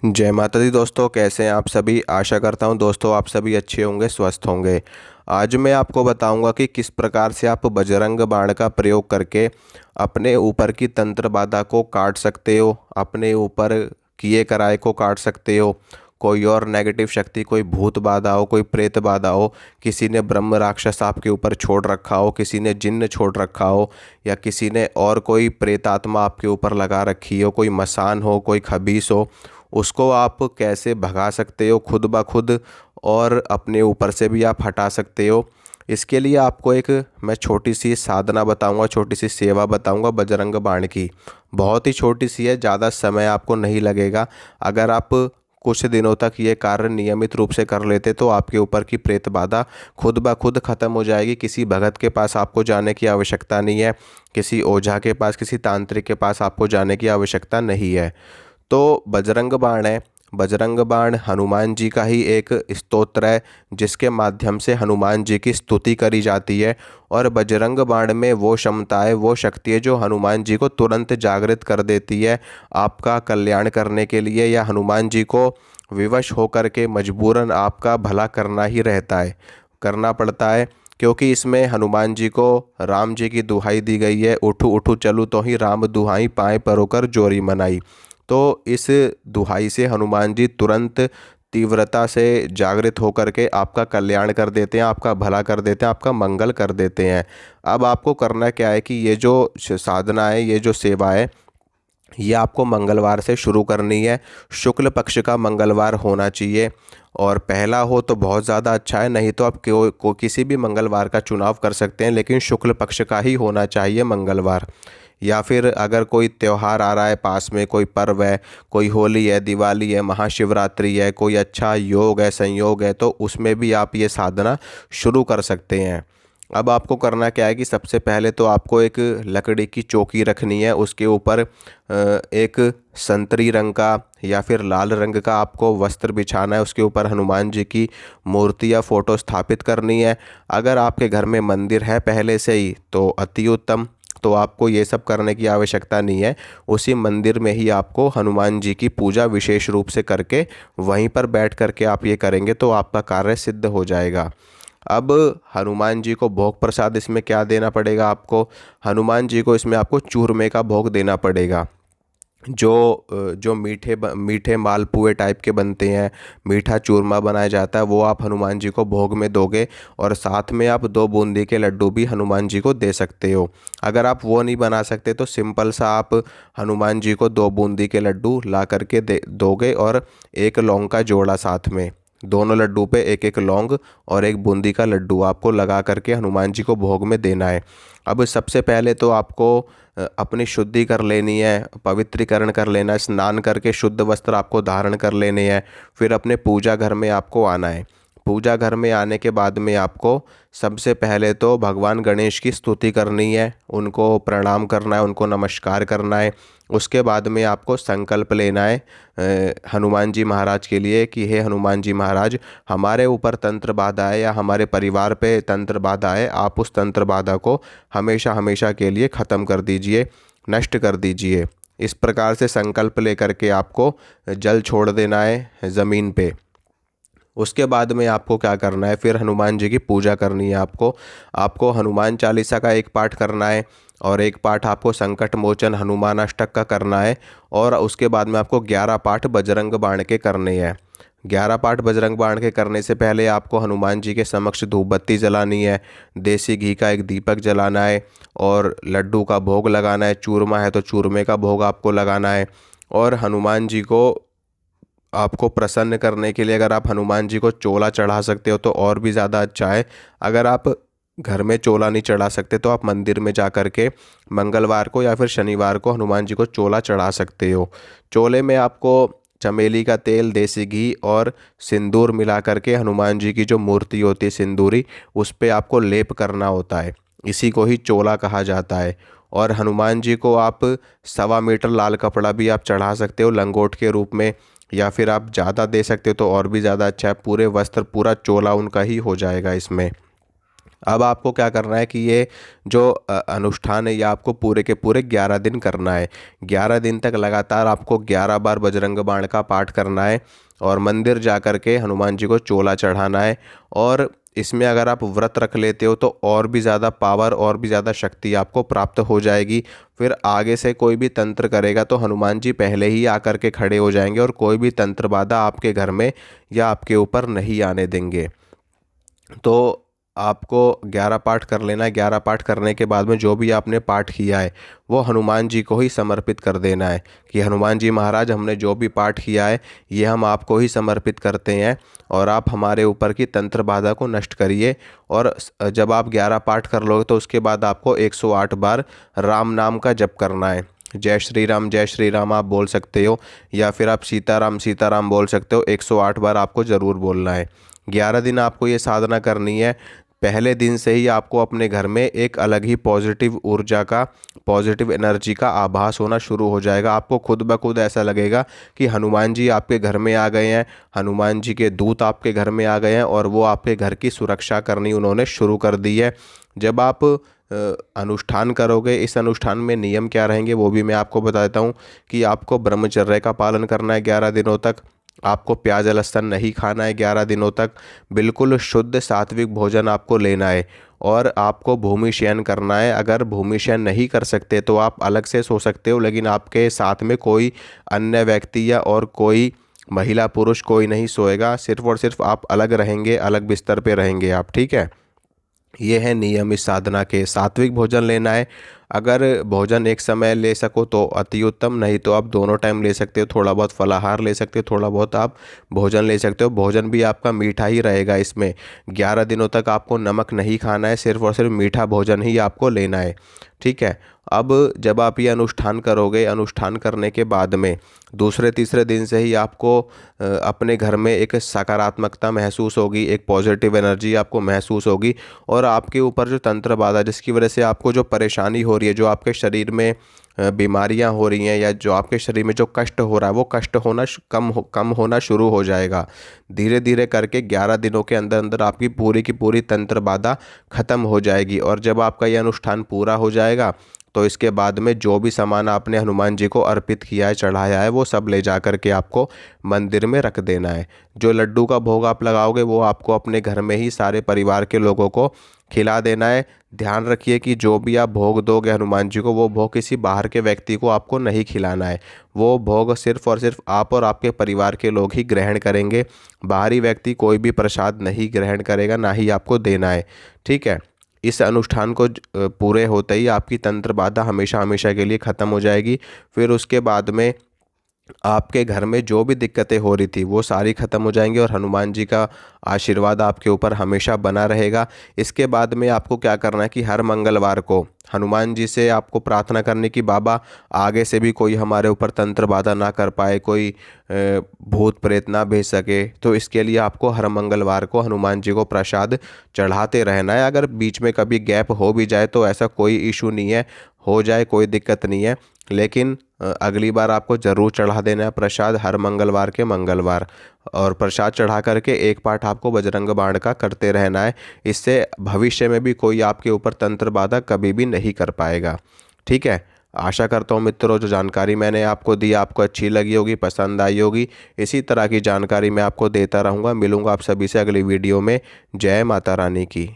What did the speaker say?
जय माता दी दोस्तों, कैसे हैं आप सभी। आशा करता हूं दोस्तों आप सभी अच्छे होंगे, स्वस्थ होंगे। आज मैं आपको बताऊंगा कि किस प्रकार से आप बजरंग बाण का प्रयोग करके अपने ऊपर की तंत्र बाधा को काट सकते हो, अपने ऊपर किए कराए को काट सकते हो। कोई और नेगेटिव शक्ति, कोई भूत बाधा हो, कोई प्रेत बाधा हो, किसी ने ब्रह्म राक्षस आपके ऊपर छोड़ रखा हो, किसी ने जिन्न छोड़ रखा हो, या किसी ने और कोई प्रेत आत्मा आपके ऊपर लगा रखी हो, कोई मसान हो, कोई खबीस हो, उसको आप कैसे भगा सकते हो खुद ब खुद, और अपने ऊपर से भी आप हटा सकते हो। इसके लिए आपको एक मैं छोटी सी साधना बताऊंगा, छोटी सी सेवा बताऊंगा बजरंग बाण की। बहुत ही छोटी सी है, ज़्यादा समय आपको नहीं लगेगा। अगर आप कुछ दिनों तक ये कार्य नियमित रूप से कर लेते तो आपके ऊपर की प्रेत बाधा खुद ब खुद ख़त्म हो जाएगी। किसी भगत के पास आपको जाने की आवश्यकता नहीं है, किसी ओझा के पास, किसी तांत्रिक के पास आपको जाने की आवश्यकता नहीं है। तो बजरंग बाण है, बजरंग बाण हनुमान जी का ही एक स्तोत्र है जिसके माध्यम से हनुमान जी की स्तुति करी जाती है। और बजरंग बाण में वो क्षमता है, वो शक्ति है जो हनुमान जी को तुरंत जागृत कर देती है आपका कल्याण करने के लिए, या हनुमान जी को विवश होकर के मजबूरन आपका भला करना ही रहता है, करना पड़ता है। क्योंकि इसमें हनुमान जी को राम जी की दुहाई दी गई है, उठू उठू चलू तो ही राम दुहाई, पाए परोकर जोरी मनाई। तो इस दुहाई से हनुमान जी तुरंत तीव्रता से जागृत होकर के आपका कल्याण कर देते हैं, आपका भला कर देते हैं, आपका मंगल कर देते हैं। अब आपको करना क्या है कि ये जो साधना है, ये जो सेवा है, ये आपको मंगलवार से शुरू करनी है। शुक्ल पक्ष का मंगलवार होना चाहिए, और पहला हो तो बहुत ज़्यादा अच्छा है, नहीं तो आप किसी भी मंगलवार का चुनाव कर सकते हैं, लेकिन शुक्ल पक्ष का ही होना चाहिए मंगलवार। या फिर अगर कोई त्यौहार आ रहा है पास में, कोई पर्व है, कोई होली है, दिवाली है, महाशिवरात्रि है, कोई अच्छा योग है, संयोग है, तो उसमें भी आप ये साधना शुरू कर सकते हैं। अब आपको करना क्या है कि सबसे पहले तो आपको एक लकड़ी की चौकी रखनी है, उसके ऊपर एक संतरी रंग का या फिर लाल रंग का आपको वस्त्र बिछाना है, उसके ऊपर हनुमान जी की मूर्ति या फोटो स्थापित करनी है। अगर आपके घर में मंदिर है पहले से ही तो अति उत्तम, तो आपको ये सब करने की आवश्यकता नहीं है। उसी मंदिर में ही आपको हनुमान जी की पूजा विशेष रूप से करके वहीं पर बैठ करके आप ये करेंगे तो आपका कार्य सिद्ध हो जाएगा। अब हनुमान जी को भोग प्रसाद इसमें क्या देना पड़ेगा आपको, हनुमान जी को इसमें आपको चूरमे का भोग देना पड़ेगा। जो मीठे मालपुए टाइप के बनते हैं, मीठा चूरमा बनाया जाता है, वो आप हनुमान जी को भोग में दोगे। और साथ में आप 2 बूंदी के लड्डू भी हनुमान जी को दे सकते हो। अगर आप वो नहीं बना सकते तो सिंपल सा आप हनुमान जी को 2 बूंदी के लड्डू ला करके दे दोगे, और एक लौंग का जोड़ा साथ में, दोनों लड्डू पे एक एक लौंग और एक बूंदी का लड्डू आपको लगा करके हनुमान जी को भोग में देना है। अब सबसे पहले तो आपको अपनी शुद्धि कर लेनी है, पवित्रीकरण कर लेना है, स्नान करके शुद्ध वस्त्र आपको धारण कर लेने हैं। फिर अपने पूजा घर में आपको आना है। पूजा घर में आने के बाद में आपको सबसे पहले तो भगवान गणेश की स्तुति करनी है, उनको प्रणाम करना है, उनको नमस्कार करना है। उसके बाद में आपको संकल्प लेना है हनुमान जी महाराज के लिए कि हे हनुमान जी महाराज, हमारे ऊपर तंत्र बाधा है या हमारे परिवार पे तंत्र बाधा है, आप उस तंत्र बाधा को हमेशा हमेशा के लिए ख़त्म कर दीजिए, नष्ट कर दीजिए। इस प्रकार से संकल्प लेकर के आपको जल छोड़ देना है ज़मीन पे। उसके बाद में आपको क्या करना है, फिर हनुमान जी की पूजा करनी है। आपको हनुमान चालीसा का एक पाठ करना है, और एक पाठ आपको संकट मोचन हनुमान अष्टक का करना है। और उसके बाद में आपको 11 पाठ बजरंग बाण के करने हैं। 11 पाठ बजरंग बाण के करने से पहले आपको हनुमान जी के समक्ष धूप बत्ती जलानी है, देसी घी का एक दीपक जलाना है, और लड्डू का भोग लगाना है। चूरमा है तो चूरमे का भोग आपको लगाना है। और हनुमान जी को आपको प्रसन्न करने के लिए अगर आप हनुमान जी को चोला चढ़ा सकते हो तो और भी ज़्यादा अच्छा है। अगर आप घर में चोला नहीं चढ़ा सकते तो आप मंदिर में जा कर के मंगलवार को या फिर शनिवार को हनुमान जी को चोला चढ़ा सकते हो। चोले में आपको चमेली का तेल, देसी घी और सिंदूर मिला करके हनुमान जी की जो मूर्ति होती है सिंदूरी, उस पे आपको लेप करना होता है। इसी को ही चोला कहा जाता है। और हनुमान जी को आप 1.25 मीटर लाल कपड़ा भी आप चढ़ा सकते हो लंगोट के रूप में, या फिर आप ज़्यादा दे सकते हो तो और भी ज़्यादा अच्छा है। पूरे वस्त्र, पूरा चोला उनका ही हो जाएगा इसमें। अब आपको क्या करना है कि ये जो अनुष्ठान है ये आपको पूरे के पूरे 11 दिन करना है। 11 दिन तक लगातार आपको 11 बार बजरंग बाण का पाठ करना है और मंदिर जा कर के हनुमान जी को चोला चढ़ाना है। और इसमें अगर आप व्रत रख लेते हो तो और भी ज़्यादा पावर और भी ज़्यादा शक्ति आपको प्राप्त हो जाएगी। फिर आगे से कोई भी तंत्र करेगा तो हनुमान जी पहले ही आकर के खड़े हो जाएंगे और कोई भी तंत्र बाधा आपके घर में या आपके ऊपर नहीं आने देंगे। तो आपको 11 पाठ कर लेना है। 11 पाठ करने के बाद में जो भी आपने पाठ किया है वो हनुमान जी को ही समर्पित कर देना है कि हनुमान जी महाराज, हमने जो भी पाठ किया है ये हम आपको ही समर्पित करते हैं और आप हमारे ऊपर की तंत्र बाधा को नष्ट करिए। और जब आप 11 पाठ कर लोगे तो उसके बाद आपको 108 बार राम नाम का जप करना है। जय श्री राम आप बोल सकते हो या फिर आप सीताराम सीताराम बोल सकते हो। 108 बार आपको ज़रूर बोलना है। 11 दिन आपको ये साधना करनी है। पहले दिन से ही आपको अपने घर में एक अलग ही पॉजिटिव ऊर्जा का, पॉजिटिव एनर्जी का आभास होना शुरू हो जाएगा। आपको खुद ब खुद ऐसा लगेगा कि हनुमान जी आपके घर में आ गए हैं, हनुमान जी के दूत आपके घर में आ गए हैं और वो आपके घर की सुरक्षा करनी उन्होंने शुरू कर दी है। जब आप अनुष्ठान करोगे, इस अनुष्ठान में नियम क्या रहेंगे वो भी मैं आपको बता देता हूँ कि आपको ब्रह्मचर्य का पालन करना है 11 दिनों तक। आपको प्याज लहसुन नहीं खाना है 11 दिनों तक। बिल्कुल शुद्ध सात्विक भोजन आपको लेना है और आपको भूमि शयन करना है। अगर भूमि शयन नहीं कर सकते तो आप अलग से सो सकते हो, लेकिन आपके साथ में कोई अन्य व्यक्ति या और कोई महिला पुरुष कोई नहीं सोएगा। सिर्फ और सिर्फ आप अलग रहेंगे, अलग बिस्तर पे रहेंगे आप, ठीक है। ये है नियम इस साधना के। सात्विक भोजन लेना है। अगर भोजन एक समय ले सको तो अति उत्तम, नहीं तो आप दोनों टाइम ले सकते हो। थोड़ा बहुत फलाहार ले सकते हो, थोड़ा बहुत आप भोजन ले सकते हो। भोजन भी आपका मीठा ही रहेगा। इसमें 11 दिनों तक आपको नमक नहीं खाना है, सिर्फ और सिर्फ मीठा भोजन ही आपको लेना है, ठीक है। अब जब आप ये अनुष्ठान करोगे, अनुष्ठान करने के बाद में दूसरे तीसरे दिन से ही आपको अपने घर में एक सकारात्मकता महसूस होगी, एक पॉजिटिव एनर्जी आपको महसूस होगी और आपके ऊपर जो तंत्र बाधा, जिसकी वजह से आपको जो परेशानी हो रही है, जो आपके शरीर में बीमारियां हो रही हैं या जो आपके शरीर में जो कष्ट हो रहा है, वो कष्ट होना कम होना शुरू हो जाएगा। धीरे धीरे करके 11 दिनों के अंदर अंदर आपकी पूरी की पूरी तंत्र बाधा खत्म हो जाएगी। और जब आपका ये अनुष्ठान पूरा हो जाएगा तो इसके बाद में जो भी सामान आपने हनुमान जी को अर्पित किया है, चढ़ाया है, वो सब ले जा कर के आपको मंदिर में रख देना है। जो लड्डू का भोग आप लगाओगे वो आपको अपने घर में ही सारे परिवार के लोगों को खिला देना है। ध्यान रखिए कि जो भी आप भोग दोगे हनुमान जी को, वो भोग किसी बाहर के व्यक्ति को आपको नहीं खिलाना है। वो भोग सिर्फ और सिर्फ आप और आपके परिवार के लोग ही ग्रहण करेंगे। बाहरी व्यक्ति कोई भी प्रसाद नहीं ग्रहण करेगा, ना ही आपको देना है, ठीक है। इस अनुष्ठान को पूरे होते ही आपकी तंत्र बाधा हमेशा हमेशा के लिए ख़त्म हो जाएगी। फिर उसके बाद में आपके घर में जो भी दिक्कतें हो रही थी वो सारी ख़त्म हो जाएंगी और हनुमान जी का आशीर्वाद आपके ऊपर हमेशा बना रहेगा। इसके बाद में आपको क्या करना है कि हर मंगलवार को हनुमान जी से आपको प्रार्थना करने की, बाबा आगे से भी कोई हमारे ऊपर तंत्र बाधा ना कर पाए, कोई भूत प्रेत ना भेज सके। तो इसके लिए आपको हर मंगलवार को हनुमान जी को प्रसाद चढ़ाते रहना है। अगर बीच में कभी गैप हो भी जाए तो ऐसा कोई इशू नहीं है, हो जाए कोई दिक्कत नहीं है, लेकिन अगली बार आपको ज़रूर चढ़ा देना है प्रसाद हर मंगलवार के मंगलवार। और प्रसाद चढ़ा करके एक पाठ आपको बजरंग बाण का करते रहना है। इससे भविष्य में भी कोई आपके ऊपर तंत्र बाधा कभी भी नहीं कर पाएगा, ठीक है। आशा करता हूँ मित्रों जो जानकारी मैंने आपको दी आपको अच्छी लगी होगी, पसंद आई होगी। इसी तरह की जानकारी मैं आपको देता रहूँगा। मिलूँगा आप सभी से अगली वीडियो में। जय माता रानी की।